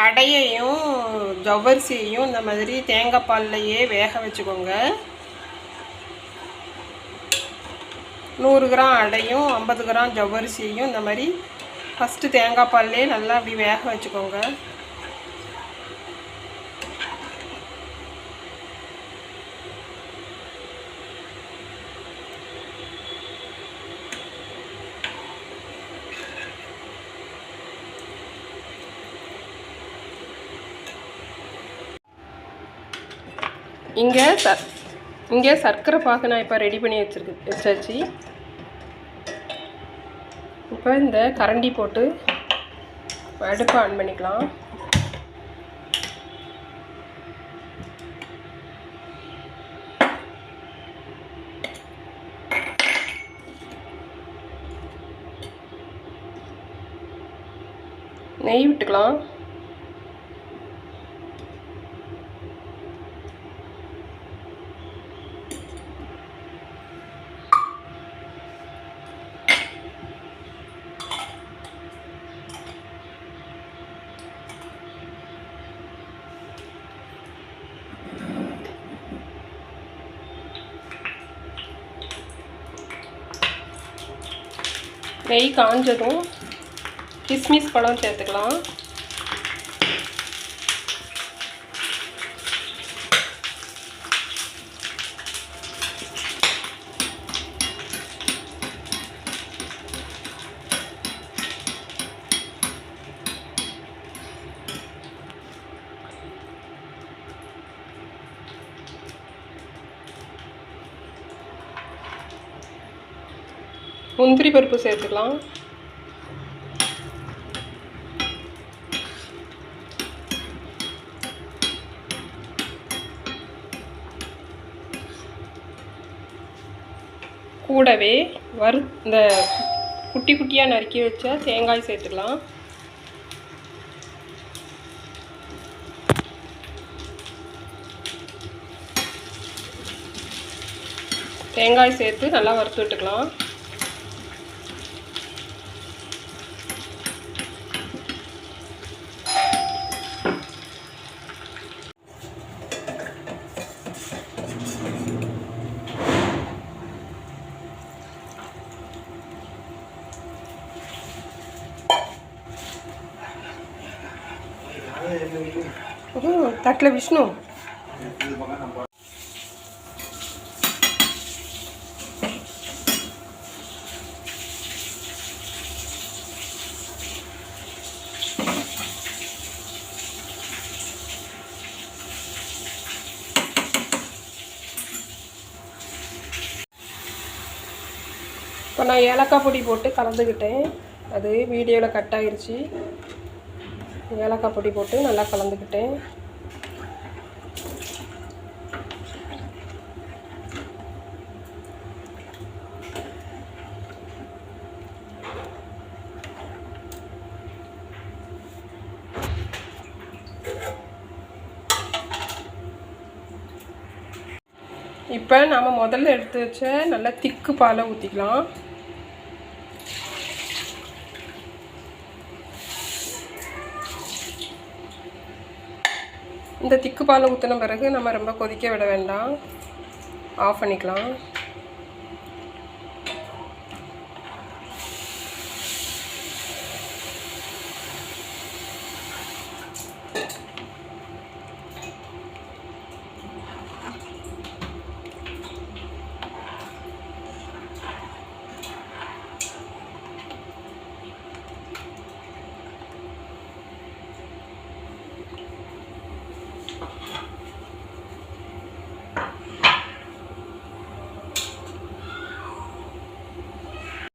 அடையையும் ஜவ்வரிசியையும் இந்த மாதிரி தேங்காய் பால்லையே வேக வச்சுக்கோங்க. 100 கிராம் அடையும் 50 கிராம் ஜவ்வரிசியையும் இந்த மாதிரி ஃபஸ்ட்டு தேங்காய் பால்லையே நல்லா அப்படி வேக வச்சுக்கோங்க. இங்கே சர்க்கரை பாகு நான் இப்போ ரெடி பண்ணி வச்சாச்சு. இப்போ இந்த கரண்டி போட்டு அடுப்பை ஆன் பண்ணிக்கலாம். நெய் விட்டுக்கலாம். நெய் காஞ்சதும் கிஸ்மிஸ் பழம் சேர்த்துக்கலாம். முந்திரி பருப்பு சேர்த்துக்கலாம். கூடவே இந்த குட்டி குட்டியாக நறுக்கி வச்ச தேங்காய் சேர்த்துக்கலாம். தேங்காய் சேர்த்து நல்லா வறுத்து விட்டுக்கலாம். தட்டில் விஷ்ணு இப்போ நான் ஏலக்காய் பொடி போட்டு கலந்துக்கிட்டேன். அது வீடியோவில் கட் ஆகிருச்சு. ஏலக்காய் பொடி போட்டு நல்லா கலந்துக்கிட்டேன். இப்போ நாம் முதல்ல எடுத்து வச்ச நல்லா திக்கு பாலை ஊற்றிக்கலாம். இந்த திக்கு பாலை ஊற்றின பிறகு நம்ம ரொம்ப கொதிக்க விட வேண்டாம், ஆஃப் பண்ணிக்கலாம்.